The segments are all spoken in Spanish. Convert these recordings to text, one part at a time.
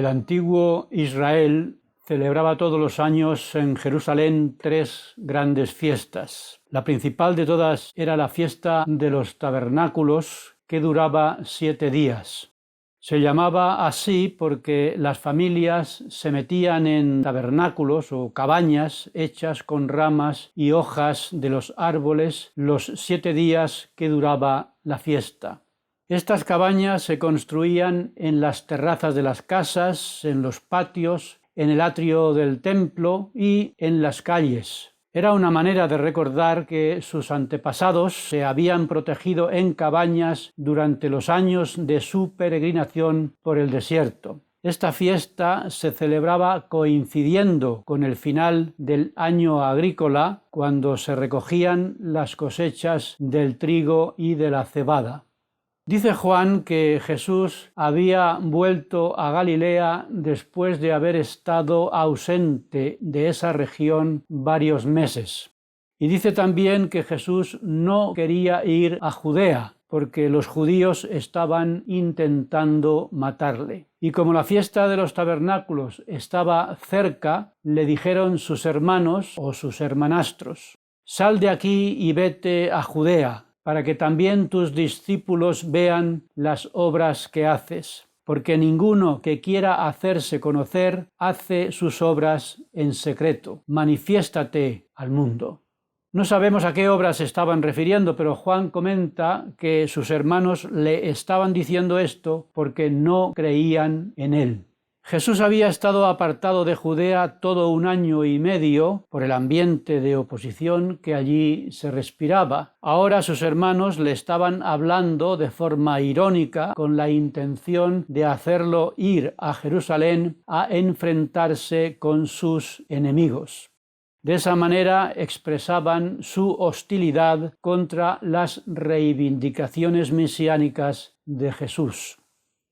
El antiguo Israel celebraba todos los años en Jerusalén 3 grandes fiestas. La principal de todas era la fiesta de los tabernáculos, que duraba 7 días. Se llamaba así porque las familias se metían en tabernáculos o cabañas hechas con ramas y hojas de los árboles los 7 días que duraba la fiesta. Estas cabañas se construían en las terrazas de las casas, en los patios, en el atrio del templo y en las calles. Era una manera de recordar que sus antepasados se habían protegido en cabañas durante los años de su peregrinación por el desierto. Esta fiesta se celebraba coincidiendo con el final del año agrícola, cuando se recogían las cosechas del trigo y de la cebada. Dice Juan que Jesús había vuelto a Galilea después de haber estado ausente de esa región varios meses. Y dice también que Jesús no quería ir a Judea, porque los judíos estaban intentando matarle. Y como la fiesta de los tabernáculos estaba cerca, le dijeron sus hermanos o sus hermanastros: «Sal de aquí y vete a Judea, para que también tus discípulos vean las obras que haces, porque ninguno que quiera hacerse conocer hace sus obras en secreto. Manifiéstate al mundo». No sabemos a qué obras se estaban refiriendo, pero Juan comenta que sus hermanos le estaban diciendo esto porque no creían en él. Jesús había estado apartado de Judea todo 1 año y medio por el ambiente de oposición que allí se respiraba. Ahora sus hermanos le estaban hablando de forma irónica, con la intención de hacerlo ir a Jerusalén a enfrentarse con sus enemigos. De esa manera expresaban su hostilidad contra las reivindicaciones mesiánicas de Jesús.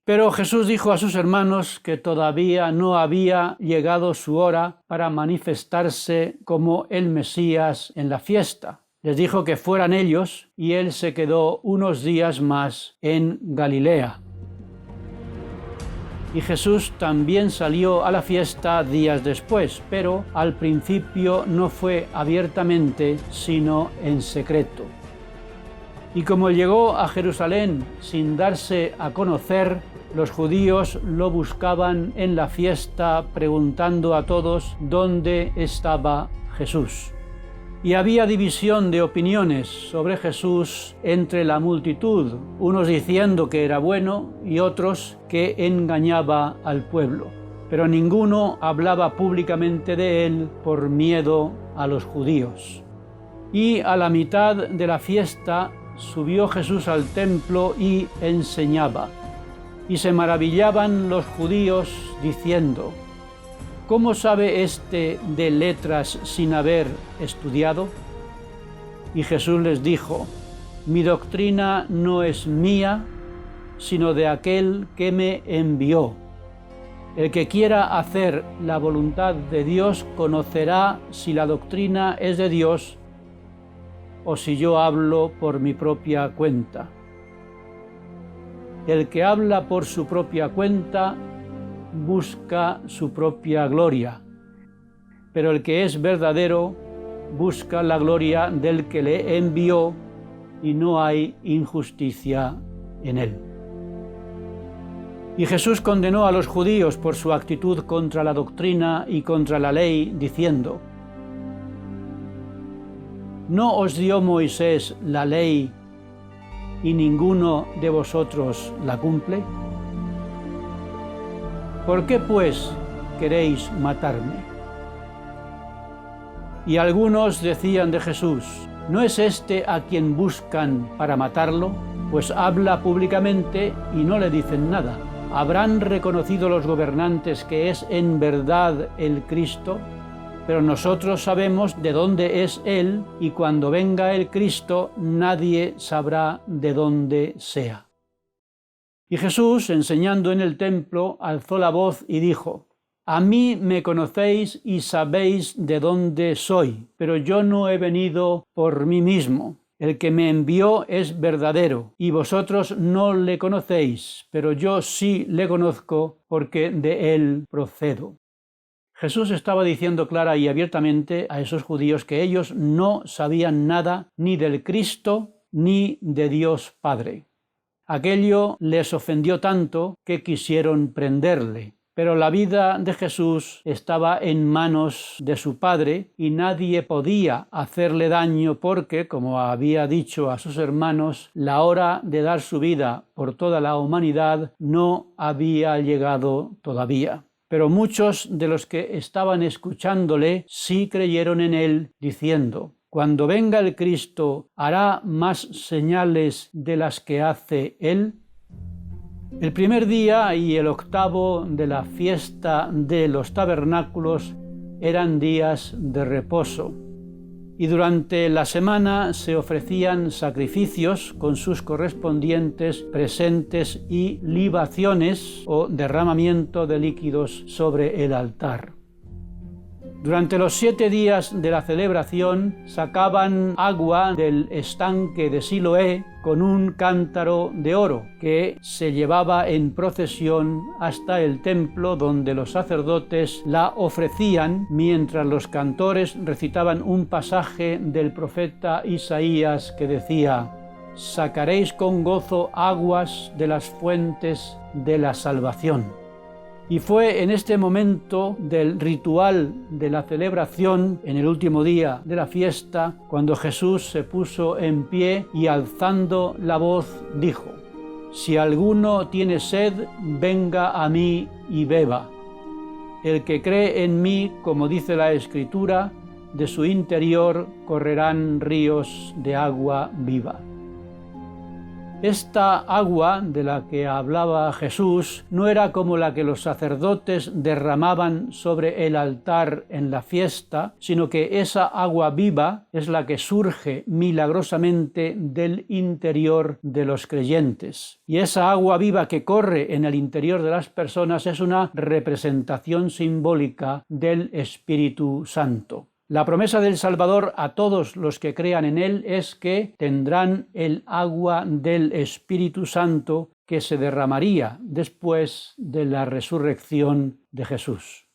Pero Jesús dijo a sus hermanos que todavía no había llegado su hora para manifestarse como el Mesías en la fiesta. Les dijo que fueran ellos y él se quedó unos días más en Galilea. Y Jesús también salió a la fiesta días después, pero al principio no fue abiertamente, sino en secreto. Y como llegó a Jerusalén sin darse a conocer, los judíos lo buscaban en la fiesta, preguntando a todos dónde estaba Jesús. Y había división de opiniones sobre Jesús entre la multitud, unos diciendo que era bueno y otros que engañaba al pueblo. Pero ninguno hablaba públicamente de él por miedo a los judíos. Y a la mitad de la fiesta subió Jesús al templo y enseñaba. Y se maravillaban los judíos diciendo: «¿Cómo sabe éste de letras sin haber estudiado?». Y Jesús les dijo: «Mi doctrina no es mía, sino de aquel que me envió. El que quiera hacer la voluntad de Dios conocerá si la doctrina es de Dios o si yo hablo por mi propia cuenta. El que habla por su propia cuenta busca su propia gloria, pero el que es verdadero busca la gloria del que le envió, y no hay injusticia en él». Y Jesús condenó a los judíos por su actitud contra la doctrina y contra la ley, diciendo: ¿no os dio Moisés la ley y ninguno de vosotros la cumple? ¿Por qué, pues, queréis matarme? Y algunos decían de Jesús: ¿no es este a quien buscan para matarlo? Pues habla públicamente y no le dicen nada. ¿Habrán reconocido los gobernantes que es en verdad el Cristo? Pero nosotros sabemos de dónde es Él, y cuando venga el Cristo nadie sabrá de dónde sea. Y Jesús, enseñando en el templo, alzó la voz y dijo: «A mí me conocéis y sabéis de dónde soy, pero yo no he venido por mí mismo. El que me envió es verdadero, y vosotros no le conocéis, pero yo sí le conozco, porque de él procedo. Jesús estaba diciendo clara y abiertamente a esos judíos que ellos no sabían nada ni del Cristo ni de Dios Padre. Aquello les ofendió tanto que quisieron prenderle. Pero la vida de Jesús estaba en manos de su Padre y nadie podía hacerle daño porque, como había dicho a sus hermanos, la hora de dar su vida por toda la humanidad no había llegado todavía. Pero muchos de los que estaban escuchándole sí creyeron en él, diciendo: «Cuando venga el Cristo, ¿hará más señales de las que hace él?». El primer día y el octavo de la fiesta de los tabernáculos eran días de reposo, y durante la semana se ofrecían sacrificios con sus correspondientes presentes y libaciones o derramamiento de líquidos sobre el altar. Durante los 7 días de la celebración sacaban agua del estanque de Siloé con un cántaro de oro que se llevaba en procesión hasta el templo, donde los sacerdotes la ofrecían mientras los cantores recitaban un pasaje del profeta Isaías que decía: «Sacaréis con gozo aguas de las fuentes de la salvación». Y fue en este momento del ritual de la celebración, en el último día de la fiesta, cuando Jesús se puso en pie y alzando la voz dijo: «Si alguno tiene sed, venga a mí y beba. El que cree en mí, como dice la Escritura, de su interior correrán ríos de agua viva». Esta agua de la que hablaba Jesús no era como la que los sacerdotes derramaban sobre el altar en la fiesta, sino que esa agua viva es la que surge milagrosamente del interior de los creyentes. Y esa agua viva que corre en el interior de las personas es una representación simbólica del Espíritu Santo. La promesa del Salvador a todos los que crean en él es que tendrán el agua del Espíritu Santo que se derramaría después de la resurrección de Jesús.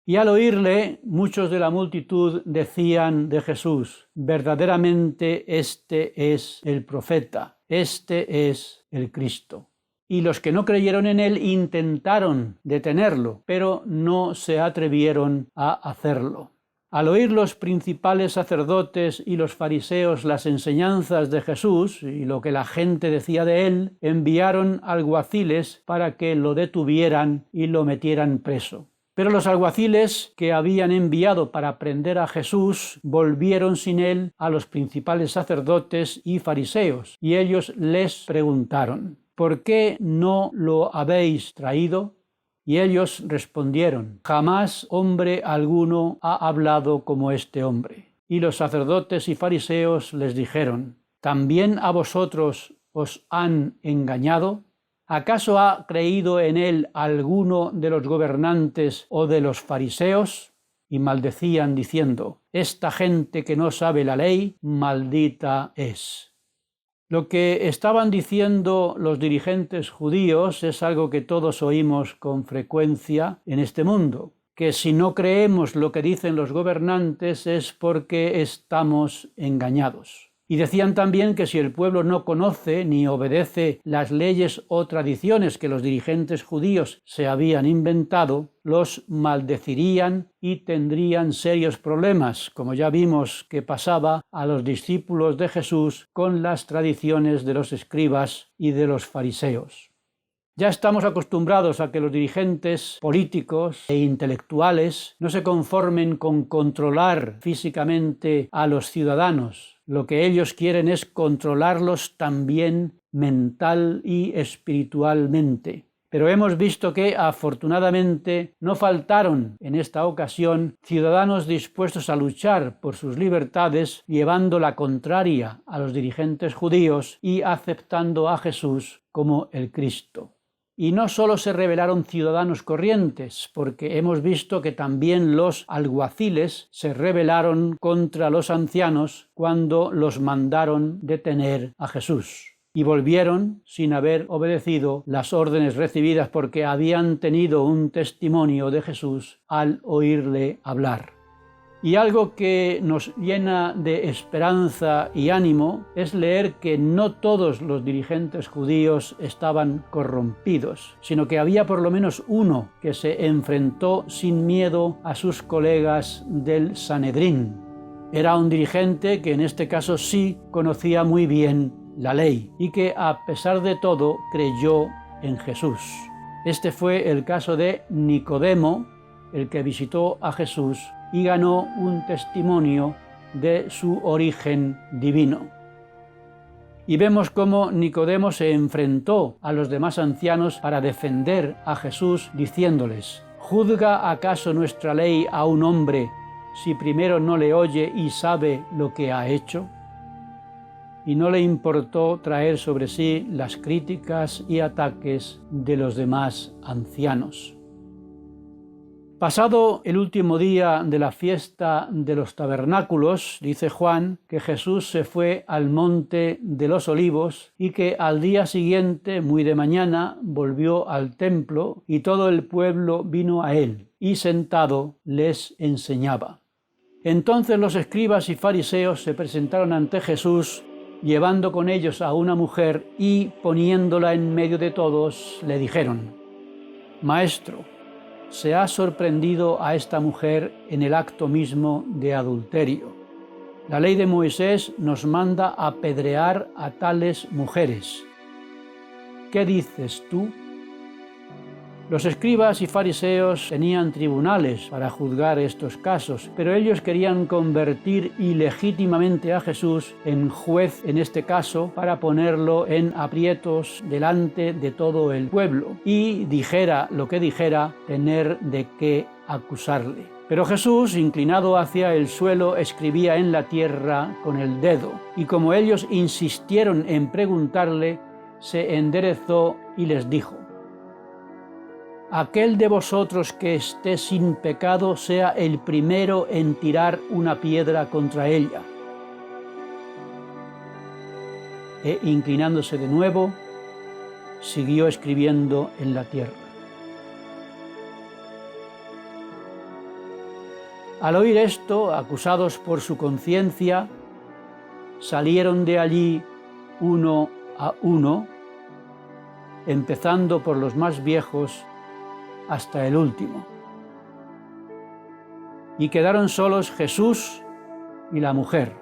Y al oírle, muchos de la multitud decían de Jesús: «Verdaderamente este es el profeta, este es el Cristo». Y los que no creyeron en él intentaron detenerlo, pero no se atrevieron a hacerlo. Al oír los principales sacerdotes y los fariseos las enseñanzas de Jesús y lo que la gente decía de él, enviaron alguaciles para que lo detuvieran y lo metieran preso. Pero los alguaciles que habían enviado para prender a Jesús volvieron sin él a los principales sacerdotes y fariseos, y ellos les preguntaron: «¿Por qué no lo habéis traído?». Y ellos respondieron: «Jamás hombre alguno ha hablado como este hombre». Y los sacerdotes y fariseos les dijeron: «¿También a vosotros os han engañado? ¿Acaso ha creído en él alguno de los gobernantes o de los fariseos?». Y maldecían diciendo: «Esta gente que no sabe la ley, maldita es». Lo que estaban diciendo los dirigentes judíos es algo que todos oímos con frecuencia en este mundo, que si no creemos lo que dicen los gobernantes es porque estamos engañados. Y decían también que si el pueblo no conoce ni obedece las leyes o tradiciones que los dirigentes judíos se habían inventado, los maldecirían y tendrían serios problemas, como ya vimos que pasaba a los discípulos de Jesús con las tradiciones de los escribas y de los fariseos. Ya estamos acostumbrados a que los dirigentes políticos e intelectuales no se conformen con controlar físicamente a los ciudadanos. Lo que ellos quieren es controlarlos también mental y espiritualmente. Pero hemos visto que, afortunadamente, no faltaron en esta ocasión ciudadanos dispuestos a luchar por sus libertades, llevando la contraria a los dirigentes judíos y aceptando a Jesús como el Cristo. Y no solo se rebelaron ciudadanos corrientes, porque hemos visto que también los alguaciles se rebelaron contra los ancianos cuando los mandaron detener a Jesús. Y volvieron sin haber obedecido las órdenes recibidas porque habían tenido un testimonio de Jesús al oírle hablar. Y algo que nos llena de esperanza y ánimo es leer que no todos los dirigentes judíos estaban corrompidos, sino que había por lo menos uno que se enfrentó sin miedo a sus colegas del Sanedrín. Era un dirigente que en este caso sí conocía muy bien la ley y que a pesar de todo creyó en Jesús. Este fue el caso de Nicodemo, el que visitó a Jesús y ganó un testimonio de su origen divino. Y vemos cómo Nicodemo se enfrentó a los demás ancianos para defender a Jesús, diciéndoles: ¿juzga acaso nuestra ley a un hombre si primero no le oye y sabe lo que ha hecho? Y no le importó traer sobre sí las críticas y ataques de los demás ancianos. Pasado el último día de la fiesta de los tabernáculos, dice Juan que Jesús se fue al monte de los Olivos y que al día siguiente, muy de mañana, volvió al templo y todo el pueblo vino a él y sentado les enseñaba. Entonces los escribas y fariseos se presentaron ante Jesús llevando con ellos a una mujer y poniéndola en medio de todos le dijeron: Maestro, se ha sorprendido a esta mujer en el acto mismo de adulterio. La ley de Moisés nos manda apedrear a tales mujeres. ¿Qué dices tú? Los escribas y fariseos tenían tribunales para juzgar estos casos, pero ellos querían convertir ilegítimamente a Jesús en juez en este caso para ponerlo en aprietos delante de todo el pueblo y, dijera lo que dijera, tener de qué acusarle. Pero Jesús, inclinado hacia el suelo, escribía en la tierra con el dedo, y como ellos insistieron en preguntarle, se enderezó y les dijo: Aquel de vosotros que esté sin pecado sea el primero en tirar una piedra contra ella. E inclinándose de nuevo, siguió escribiendo en la tierra. Al oír esto, acusados por su conciencia, salieron de allí uno a uno, empezando por los más viejos hasta el último. Y quedaron solos Jesús y la mujer.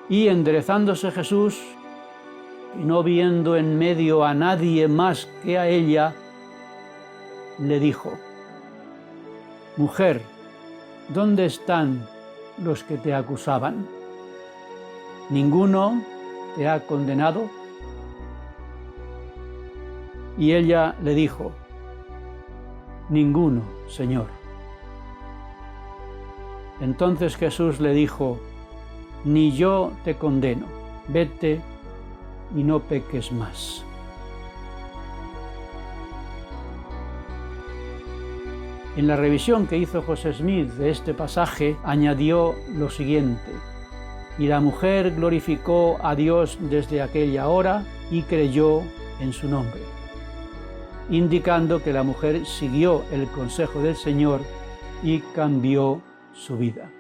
Y enderezándose Jesús, y no viendo en medio a nadie más que a ella, le dijo: Mujer, ¿dónde están los que te acusaban? ¿Ninguno te ha condenado? Y ella le dijo: Ninguno, Señor. Entonces Jesús le dijo: Ni yo te condeno, vete y no peques más. En la revisión que hizo José Smith de este pasaje añadió lo siguiente: Y la mujer glorificó a Dios desde aquella hora y creyó en su nombre, indicando que la mujer siguió el consejo del Señor y cambió su vida.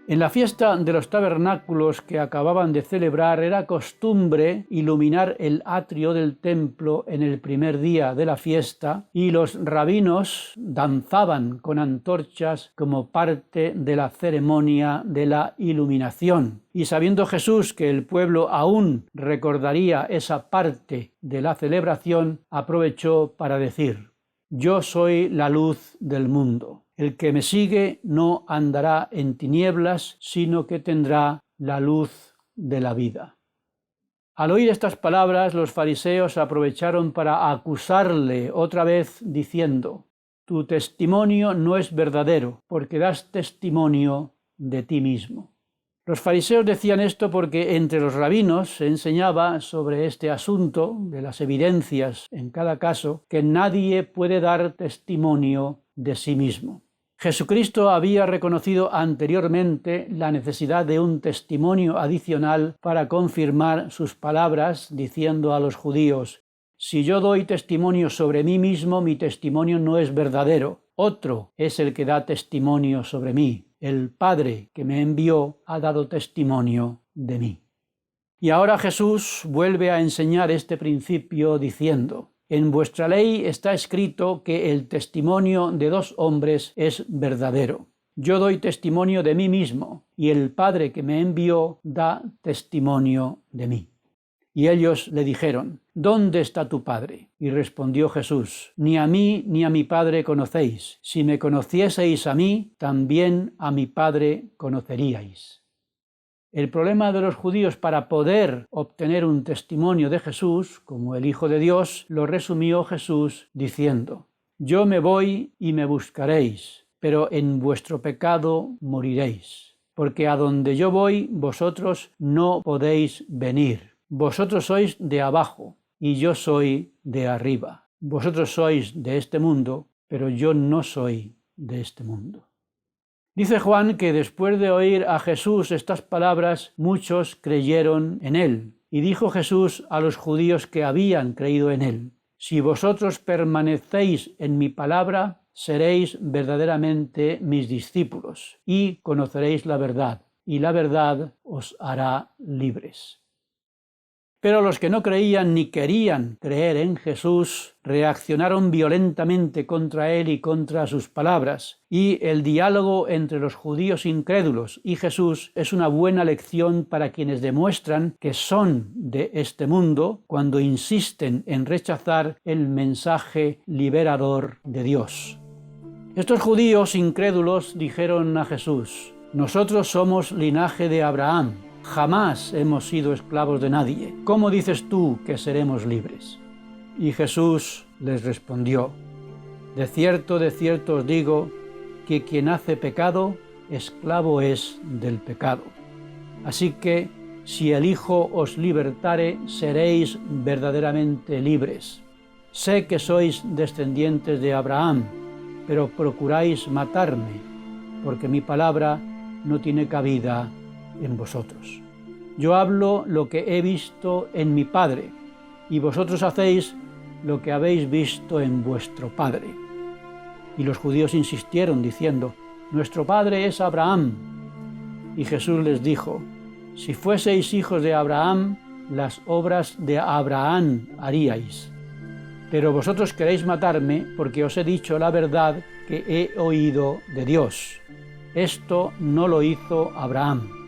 En la fiesta de los tabernáculos que acababan de celebrar era costumbre iluminar el atrio del templo en el primer día de la fiesta y los rabinos danzaban con antorchas como parte de la ceremonia de la iluminación. Y sabiendo Jesús que el pueblo aún recordaría esa parte de la celebración, aprovechó para decir: Yo soy la luz del mundo. El que me sigue no andará en tinieblas, sino que tendrá la luz de la vida. Al oír estas palabras, los fariseos aprovecharon para acusarle otra vez, diciendo: Tu testimonio no es verdadero, porque das testimonio de ti mismo. Los fariseos decían esto porque entre los rabinos se enseñaba sobre este asunto de las evidencias en cada caso que nadie puede dar testimonio de sí mismo. Jesucristo había reconocido anteriormente la necesidad de un testimonio adicional para confirmar sus palabras, diciendo a los judíos: si yo doy testimonio sobre mí mismo, mi testimonio no es verdadero. Otro es el que da testimonio sobre mí. El Padre que me envió ha dado testimonio de mí. Y ahora Jesús vuelve a enseñar este principio diciendo: en vuestra ley está escrito que el testimonio de dos hombres es verdadero. Yo doy testimonio de mí mismo, y el Padre que me envió da testimonio de mí. Y ellos le dijeron: ¿dónde está tu Padre? Y respondió Jesús: ni a mí ni a mi Padre conocéis. Si me conocieseis a mí, también a mi Padre conoceríais. El problema de los judíos para poder obtener un testimonio de Jesús, como el Hijo de Dios, lo resumió Jesús diciendo: yo me voy y me buscaréis, pero en vuestro pecado moriréis, porque a donde yo voy vosotros no podéis venir. Vosotros sois de abajo y yo soy de arriba. Vosotros sois de este mundo, pero yo no soy de este mundo. Dice Juan que después de oír a Jesús estas palabras, muchos creyeron en él. Y dijo Jesús a los judíos que habían creído en él: si vosotros permanecéis en mi palabra, seréis verdaderamente mis discípulos, y conoceréis la verdad, y la verdad os hará libres. Pero los que no creían ni querían creer en Jesús reaccionaron violentamente contra él y contra sus palabras, y el diálogo entre los judíos incrédulos y Jesús es una buena lección para quienes demuestran que son de este mundo cuando insisten en rechazar el mensaje liberador de Dios. Estos judíos incrédulos dijeron a Jesús: nosotros somos linaje de Abraham. Jamás hemos sido esclavos de nadie. ¿Cómo dices tú que seremos libres? Y Jesús les respondió: de cierto os digo, que quien hace pecado, esclavo es del pecado. Así que, si el Hijo os libertare, seréis verdaderamente libres. Sé que sois descendientes de Abraham, pero procuráis matarme, porque mi palabra no tiene cabida en vosotros. Yo hablo lo que he visto en mi Padre, y vosotros hacéis lo que habéis visto en vuestro padre. Y los judíos insistieron diciendo: nuestro padre es Abraham. Y Jesús les dijo: si fueseis hijos de Abraham, las obras de Abraham haríais. Pero vosotros queréis matarme porque os he dicho la verdad que he oído de Dios. Esto no lo hizo Abraham.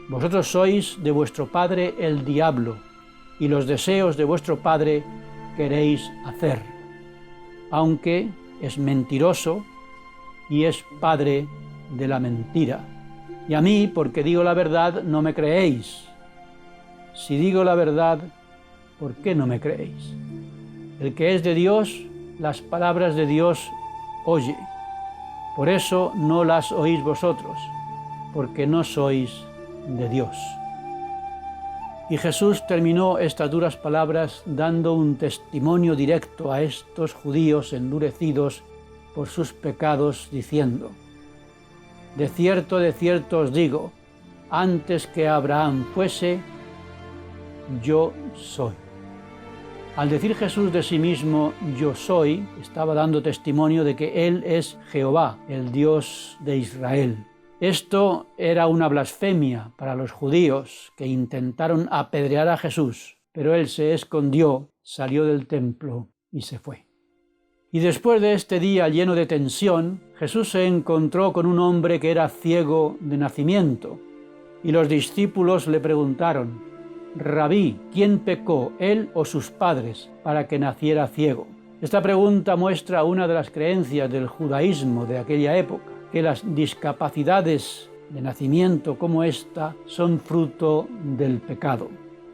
Vosotros sois de vuestro padre el diablo, y los deseos de vuestro padre queréis hacer, aunque es mentiroso y es padre de la mentira. Y a mí, porque digo la verdad, no me creéis. Si digo la verdad, ¿por qué no me creéis? El que es de Dios, las palabras de Dios oye. Por eso no las oís vosotros, porque no sois de Dios. Y Jesús terminó estas duras palabras dando un testimonio directo a estos judíos endurecidos por sus pecados, diciendo: de cierto os digo, antes que Abraham fuese, yo soy. Al decir Jesús de sí mismo, yo soy, estaba dando testimonio de que Él es Jehová, el Dios de Israel. Esto era una blasfemia para los judíos que intentaron apedrear a Jesús, pero Él se escondió, salió del templo y se fue. Y después de este día lleno de tensión, Jesús se encontró con un hombre que era ciego de nacimiento, y los discípulos le preguntaron: Rabí, ¿quién pecó, él o sus padres, para que naciera ciego? Esta pregunta muestra una de las creencias del judaísmo de aquella época, que las discapacidades de nacimiento como esta son fruto del pecado.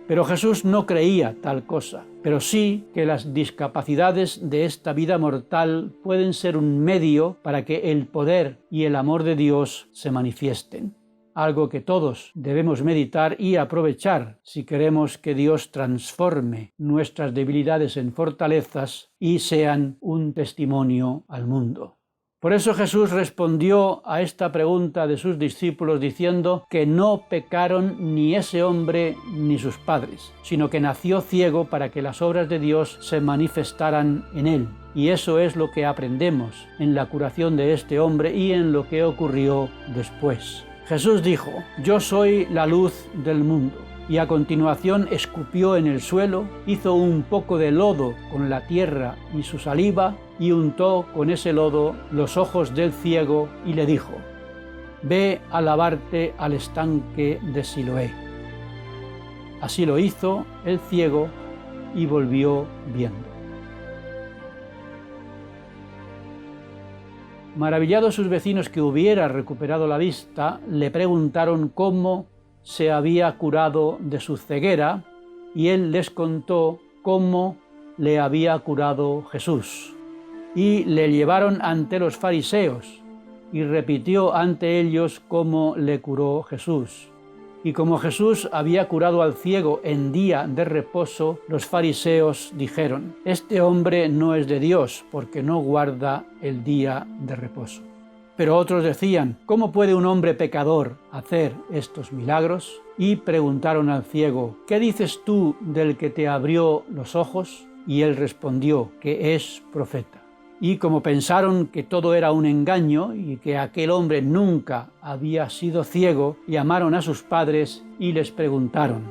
Pero Jesús no creía tal cosa, pero sí que las discapacidades de esta vida mortal pueden ser un medio para que el poder y el amor de Dios se manifiesten. algo que todos debemos meditar y aprovechar si queremos que Dios transforme nuestras debilidades en fortalezas y sean un testimonio al mundo. Por eso Jesús respondió a esta pregunta de sus discípulos diciendo que no pecaron ni ese hombre ni sus padres, sino que nació ciego para que las obras de Dios se manifestaran en él. Y eso es lo que aprendemos en la curación de este hombre y en lo que ocurrió después. Jesús dijo: «Yo soy la luz del mundo». Y a continuación escupió en el suelo, hizo un poco de lodo con la tierra y su saliva, y untó con ese lodo los ojos del ciego y le dijo: «Ve a lavarte al estanque de Siloé». Así lo hizo el ciego y volvió viendo. Maravillados sus vecinos que hubiera recuperado la vista, le preguntaron cómo se había curado de su ceguera, y él les contó cómo le había curado Jesús. Y le llevaron ante los fariseos, y repitió ante ellos cómo le curó Jesús. Y como Jesús había curado al ciego en día de reposo, los fariseos dijeron: «Este hombre no es de Dios, porque no guarda el día de reposo». Pero otros decían: «¿Cómo puede un hombre pecador hacer estos milagros?». Y preguntaron al ciego: «¿Qué dices tú del que te abrió los ojos?». Y él respondió que es profeta. Y como pensaron que todo era un engaño y que aquel hombre nunca había sido ciego, llamaron a sus padres y les preguntaron: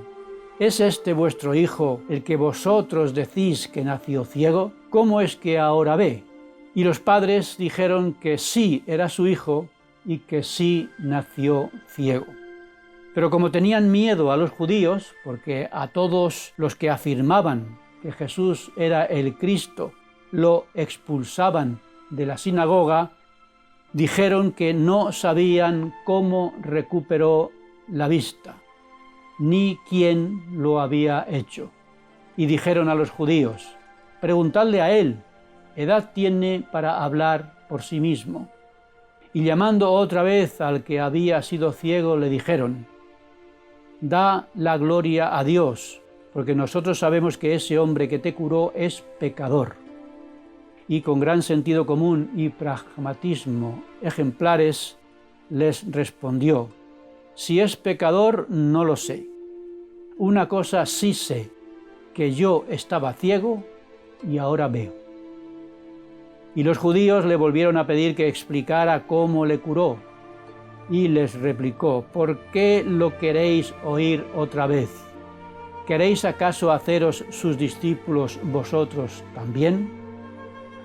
«¿Es este vuestro hijo, el que vosotros decís que nació ciego? ¿Cómo es que ahora ve?». Y los padres dijeron que sí era su hijo y que sí nació ciego. Pero como tenían miedo a los judíos, porque a todos los que afirmaban que Jesús era el Cristo lo expulsaban de la sinagoga, dijeron que no sabían cómo recuperó la vista, ni quién lo había hecho. Y dijeron a los judíos: «Preguntadle a él, edad tiene para hablar por sí mismo». Y llamando otra vez al que había sido ciego, le dijeron: «Da la gloria a Dios, porque nosotros sabemos que ese hombre que te curó es pecador». Y con gran sentido común y pragmatismo ejemplares les respondió: «Si es pecador, no lo sé. Una cosa sí sé, que yo estaba ciego y ahora veo». Y los judíos le volvieron a pedir que explicara cómo le curó. Y les replicó: «¿Por qué lo queréis oír otra vez? ¿Queréis acaso haceros sus discípulos vosotros también?».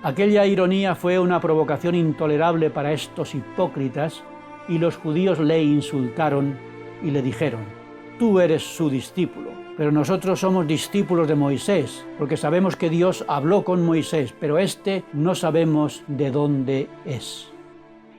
Aquella ironía fue una provocación intolerable para estos hipócritas, y los judíos le insultaron y le dijeron: «Tú eres su discípulo, pero nosotros somos discípulos de Moisés, porque sabemos que Dios habló con Moisés, pero éste no sabemos de dónde es».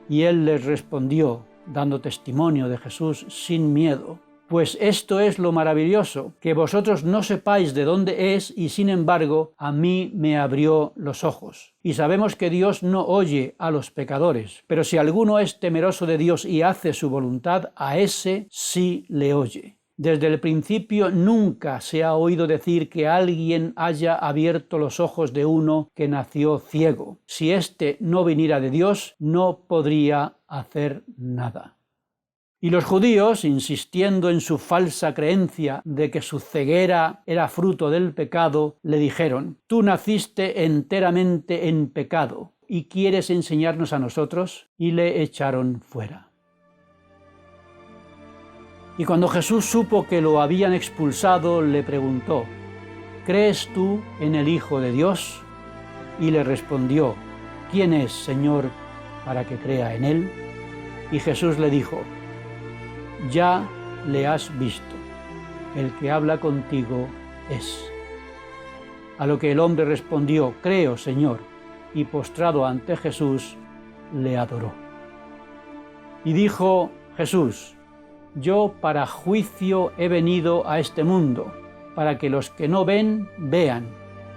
Y él les respondió, dando testimonio de Jesús sin miedo: «Pues esto es lo maravilloso, que vosotros no sepáis de dónde es, y sin embargo a mí me abrió los ojos. Y sabemos que Dios no oye a los pecadores, pero si alguno es temeroso de Dios y hace su voluntad, a ese sí le oye. Desde el principio nunca se ha oído decir que alguien haya abierto los ojos de uno que nació ciego. Si éste no viniera de Dios, no podría hacer nada». Y los judíos, insistiendo en su falsa creencia de que su ceguera era fruto del pecado, le dijeron: «Tú naciste enteramente en pecado, ¿y quieres enseñarnos a nosotros?». Y le echaron fuera. Y cuando Jesús supo que lo habían expulsado, le preguntó: «¿Crees tú en el Hijo de Dios?». Y le respondió: «¿Quién es, Señor, para que crea en él?». Y Jesús le dijo: «Ya le has visto, el que habla contigo es». A lo que el hombre respondió: «Creo, Señor», y postrado ante Jesús, le adoró. Y dijo Jesús: «Yo para juicio he venido a este mundo, para que los que no ven, vean,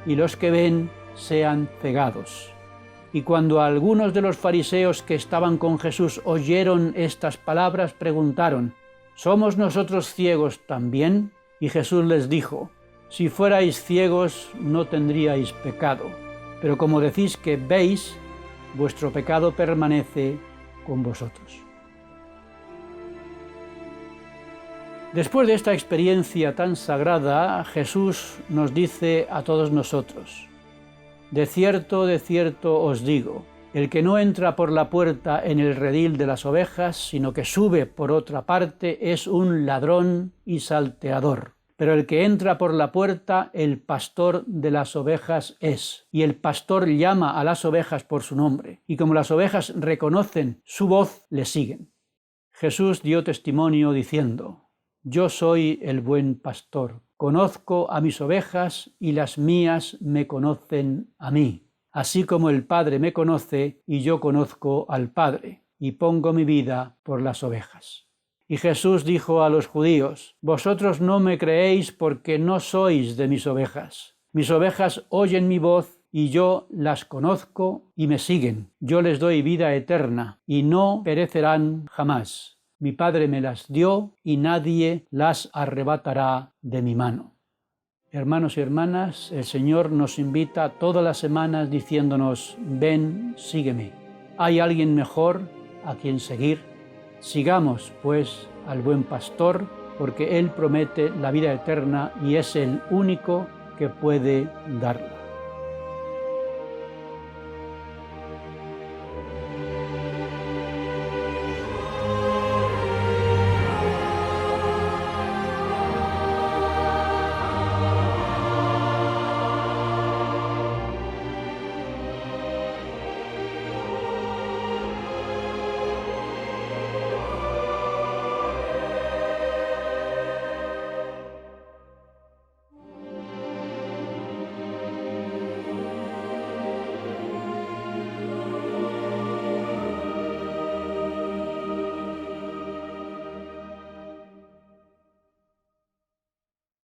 y los que ven, sean cegados». Y cuando algunos de los fariseos que estaban con Jesús oyeron estas palabras, preguntaron: ¿somos nosotros ciegos también? Y Jesús les dijo: si fuerais ciegos no tendríais pecado, pero como decís que veis, vuestro pecado permanece con vosotros. Después de esta experiencia tan sagrada, Jesús nos dice a todos nosotros: de cierto os digo, el que no entra por la puerta en el redil de las ovejas, sino que sube por otra parte, es un ladrón y salteador. Pero el que entra por la puerta, el pastor de las ovejas es. Y el pastor llama a las ovejas por su nombre, y como las ovejas reconocen su voz, le siguen. Jesús dio testimonio diciendo: yo soy el buen pastor. Conozco a mis ovejas y las mías me conocen a mí, así como el Padre me conoce y yo conozco al Padre, y pongo mi vida por las ovejas. Y Jesús dijo a los judíos: vosotros no me creéis porque no sois de mis ovejas. Mis ovejas oyen mi voz y yo las conozco y me siguen. Yo les doy vida eterna y no perecerán jamás. Mi Padre me las dio y nadie las arrebatará de mi mano. Hermanos y hermanas, el Señor nos invita todas las semanas diciéndonos: ven, sígueme. ¿Hay alguien mejor a quien seguir? Sigamos, pues, al buen pastor, porque Él promete la vida eterna y es el único que puede darla.